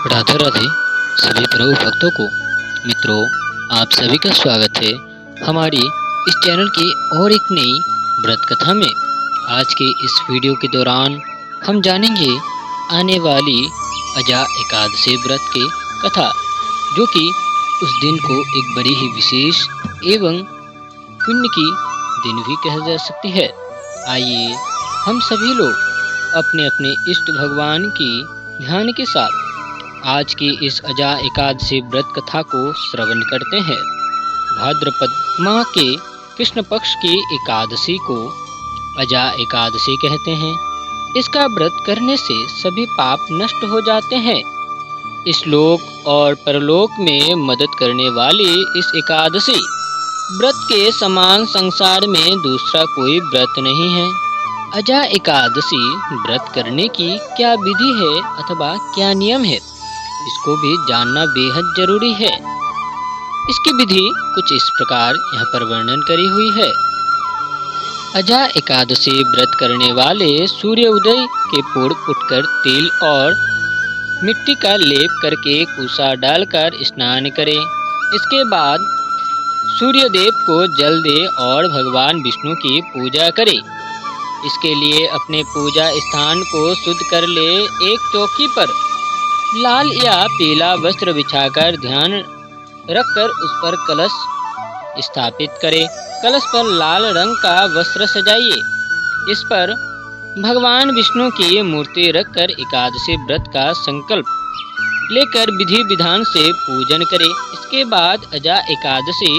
राधे राधे सभी प्रभु भक्तों को। मित्रों, आप सभी का स्वागत है हमारी इस चैनल की और एक नई व्रत कथा में। आज के इस वीडियो के दौरान हम जानेंगे आने वाली अजा एकादशी व्रत की कथा, जो कि उस दिन को एक बड़ी ही विशेष एवं पुण्य की दिन भी कहा जा सकती है। आइए हम सभी लोग अपने अपने इष्ट भगवान की ध्यान के साथ आज की इस अजा एकादशी व्रत कथा को श्रवण करते हैं। भाद्रपद माह के कृष्ण पक्ष की एकादशी को अजा एकादशी कहते हैं। इसका व्रत करने से सभी पाप नष्ट हो जाते हैं। इस लोक और परलोक में मदद करने वाली इस एकादशी व्रत के समान संसार में दूसरा कोई व्रत नहीं है। अजा एकादशी व्रत करने की क्या विधि है अथवा क्या नियम है, इसको भी जानना बेहद जरूरी है। इसकी विधि कुछ इस प्रकार यहाँ पर वर्णन करी हुई है। अजा एकादशी व्रत करने वाले सूर्य उदय के पूर्व उठकर तिल और मिट्टी का लेप करके कुसा डालकर स्नान करें। इसके बाद सूर्य देव को जल दे और भगवान विष्णु की पूजा करे। इसके लिए अपने पूजा स्थान को शुद्ध कर ले। एक चौकी पर लाल या पीला वस्त्र बिछाकर ध्यान रखकर उस पर कलश स्थापित करें। कलश पर लाल रंग का वस्त्र सजाइए। इस पर भगवान विष्णु की मूर्ति रखकर एकादशी व्रत का संकल्प लेकर विधि विधान से पूजन करें। इसके बाद अजा एकादशी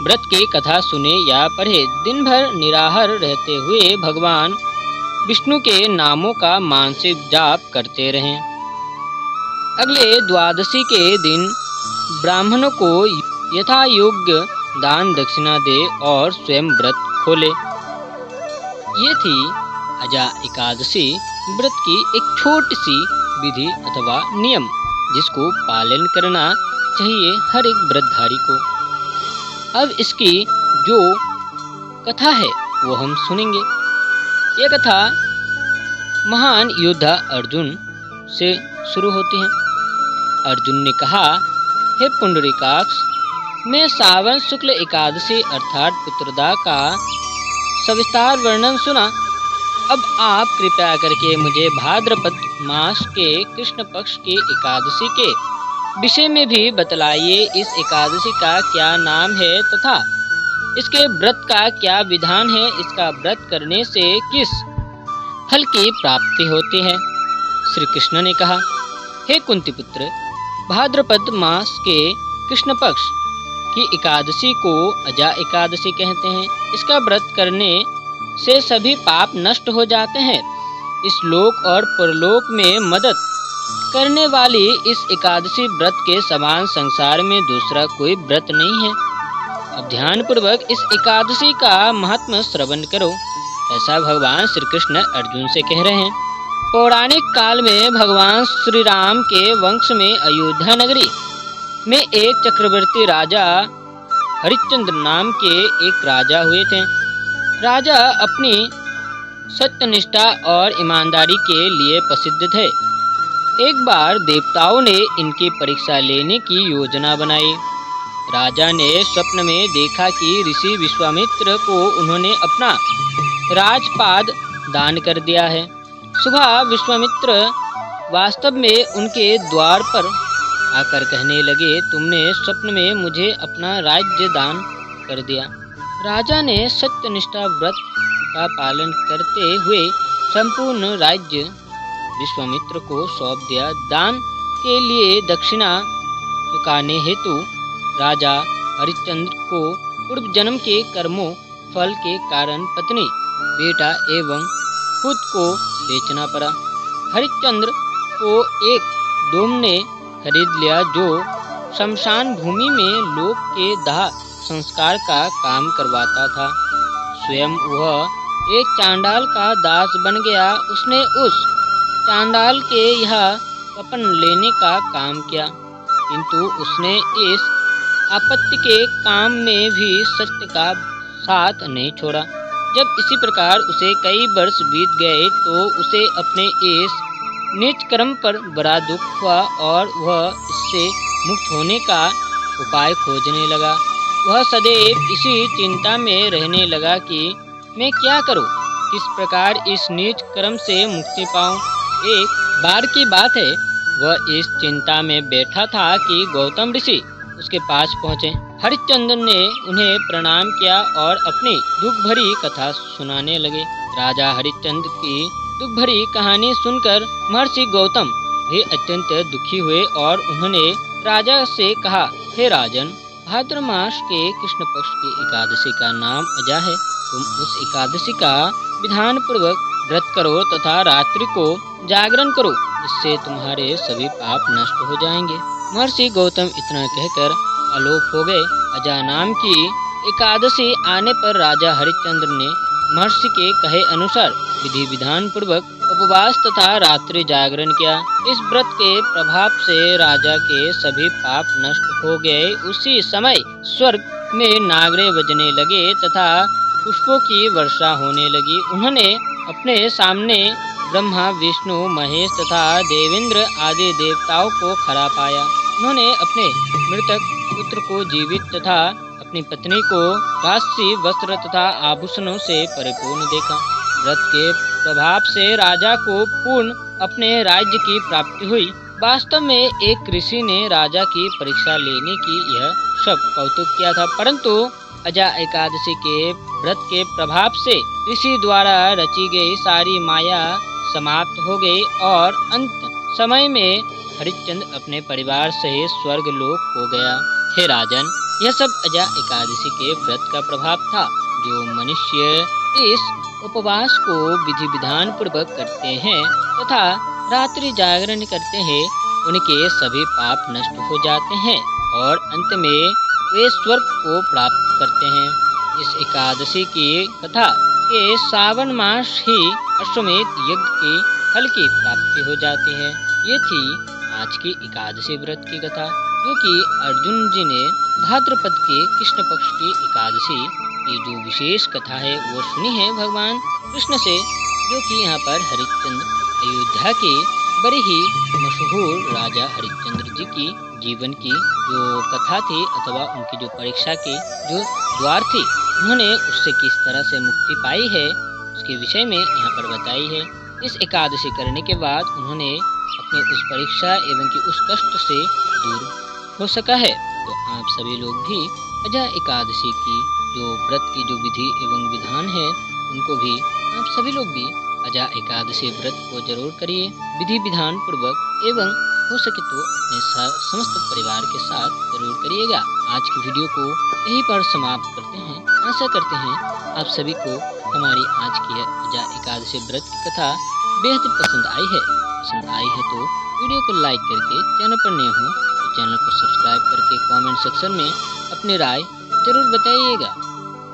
व्रत की कथा सुने या पढ़े। दिन भर निराहार रहते हुए भगवान विष्णु के नामों का मानसिक जाप करते रहें। अगले द्वादशी के दिन ब्राह्मणों को यथा योग्य दान दक्षिणा दे और स्वयं व्रत खोले। ये थी अजा एकादशी व्रत की एक छोटी सी विधि अथवा नियम, जिसको पालन करना चाहिए हर एक व्रतधारी को। अब इसकी जो कथा है वो हम सुनेंगे। ये कथा महान योद्धा अर्जुन से शुरू होती है। अर्जुन ने कहा, हे पुंडरीकाक्ष, मैं सावन शुक्ल एकादशी अर्थात पुत्रदा का सविस्तार वर्णन सुना। अब आप कृपया करके मुझे भाद्रपद मास के कृष्ण पक्ष की एकादशी के विषय में भी बतलाइए। इस एकादशी का क्या नाम है तथा इसके व्रत का क्या विधान है। इसका व्रत करने से किस फल की प्राप्ति होती है। श्री कृष्ण ने कहा, हे कुंती पुत्र, भाद्रपद मास के कृष्ण पक्ष की एकादशी को अजा एकादशी कहते हैं। इसका व्रत करने से सभी पाप नष्ट हो जाते हैं। इस लोक और परलोक में मदद करने वाली इस एकादशी व्रत के समान संसार में दूसरा कोई व्रत नहीं है। अब ध्यान पूर्वक इस एकादशी का महत्व श्रवण करो, ऐसा भगवान श्री कृष्ण अर्जुन से कह रहे हैं। पौराणिक काल में भगवान श्री राम के वंश में अयोध्या नगरी में एक चक्रवर्ती राजा हरिश्चंद्र नाम के एक राजा हुए थे। राजा अपनी सत्यनिष्ठा और ईमानदारी के लिए प्रसिद्ध थे। एक बार देवताओं ने इनकी परीक्षा लेने की योजना बनाई। राजा ने स्वप्न में देखा कि ऋषि विश्वामित्र को उन्होंने अपना राजपाद दान कर दिया है। सुबह विश्वामित्र वास्तव में उनके द्वार पर आकर कहने लगे, तुमने स्वप्न में मुझे अपना राज्य दान कर दिया। राजा ने सत्यनिष्ठा व्रत का पालन करते हुए संपूर्ण राज्य विश्वामित्र को सौंप दिया। दान के लिए दक्षिणा चुकाने हेतु राजा हरिश्चंद्र को पूर्व जन्म के कर्मों फल के कारण पत्नी, बेटा एवं खुद को बेचना पड़ा। हरिश्चंद्र को एक डोम ने खरीद लिया, जो शमशान भूमि में लोग के दाह संस्कार का काम करवाता था। स्वयं वह एक चांडाल का दास बन गया। उसने उस चांडाल के यह कपन लेने का काम किया, किंतु उसने इस आपत्ति के काम में भी सत्य का साथ नहीं छोड़ा। जब इसी प्रकार उसे कई वर्ष बीत गए तो उसे अपने इस नीच कर्म पर बड़ा दुख हुआ और वह इससे मुक्त होने का उपाय खोजने लगा। वह सदैव इसी चिंता में रहने लगा कि मैं क्या करूं, किस प्रकार इस नीच कर्म से मुक्ति पाऊं। एक बार की बात है, वह इस चिंता में बैठा था कि गौतम ऋषि उसके पास पहुंचे। हरिश्चंद्र ने उन्हें प्रणाम किया और अपनी दुख भरी कथा सुनाने लगे। राजा हरिश्चंद्र की दुख भरी कहानी सुनकर महर्षि गौतम भी अत्यंत दुखी हुए और उन्होंने राजा से कहा, हे राजन, भाद्र मास के कृष्ण पक्ष की एकादशी का नाम अजा है। तुम उस एकादशी का विधान पूर्वक व्रत करो तथा रात्रि को जागरण करो, इससे तुम्हारे सभी पाप नष्ट हो जाएंगे। महर्षि गौतम इतना कहकर आलोक हो गए। अजा नाम की एकादशी आने पर राजा हरिश्चंद्र ने महर्षि के कहे अनुसार विधि विधान पूर्वक उपवास तथा रात्रि जागरण किया। इस व्रत के प्रभाव से राजा के सभी पाप नष्ट हो गए। उसी समय स्वर्ग में नागरे बजने लगे तथा पुष्पों की वर्षा होने लगी। उन्होंने अपने सामने ब्रह्मा, विष्णु, महेश तथा देवेंद्र आदि देवताओं को खड़ा पाया। उन्होंने अपने मृतक पुत्र को जीवित तथा अपनी पत्नी को राशि वस्त्र तथा आभूषणों से परिपूर्ण देखा। व्रत के प्रभाव से राजा को पूर्ण अपने राज्य की प्राप्ति हुई। वास्तव में एक ऋषि ने राजा की परीक्षा लेने की यह सब कौतुक किया था, परंतु अजा एकादशी के व्रत के प्रभाव से ऋषि द्वारा रची गई सारी माया समाप्त हो गई और अंत समय में हरिश्चंद्र अपने परिवार सहित स्वर्ग लोक हो गया। हे राजन, यह सब अजा एकादशी के व्रत का प्रभाव था। जो मनुष्य इस उपवास को विधि विधान पूर्वक करते हैं तथा रात्रि जागरण करते हैं, उनके सभी पाप नष्ट हो जाते हैं और अंत में वे स्वर्ग को प्राप्त करते हैं। इस एकादशी की कथा के सावन मास ही अश्वमेध यज्ञ के फल की प्राप्ति हो जाती है। ये थी आज की एकादशी व्रत की कथा, जो कि अर्जुन जी ने भाद्रपद के कृष्ण पक्ष की एकादशी की जो विशेष कथा है वो सुनी है भगवान कृष्ण से, जो कि यहाँ पर हरिश्चंद्र अयोध्या के बड़े ही मशहूर राजा हरिश्चंद्र जी की जीवन की जो कथा थी अथवा उनकी जो परीक्षा के जो द्वार थे, उन्होंने उससे किस तरह से मुक्ति पाई है उसके विषय में यहाँ पर बताई है। इस एकादशी करने के बाद उन्होंने अपनी उस परीक्षा एवं की उस कष्ट से दूर हो सका है। तो आप सभी लोग भी अजा एकादशी की जो व्रत की जो विधि एवं विधान है उनको भी आप सभी लोग भी अजा एकादशी व्रत को जरूर करिए विधि विधान पूर्वक, एवं हो सके तो अपने समस्त परिवार के साथ जरूर करिएगा। आज की वीडियो को यहीं पर समाप्त करते हैं। आशा करते हैं आप सभी को हमारी आज की अजा एकादशी व्रत की कथा बेहद पसंद आई है। पसंद आई है तो वीडियो को लाइक करके, चैनल पर नए हो तो चैनल को सब्सक्राइब करके कमेंट सेक्शन में अपनी राय जरूर बताइएगा।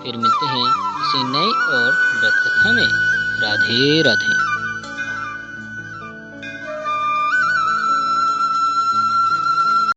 फिर मिलते हैं किसी नई और व्रत कथा में। राधे राधे।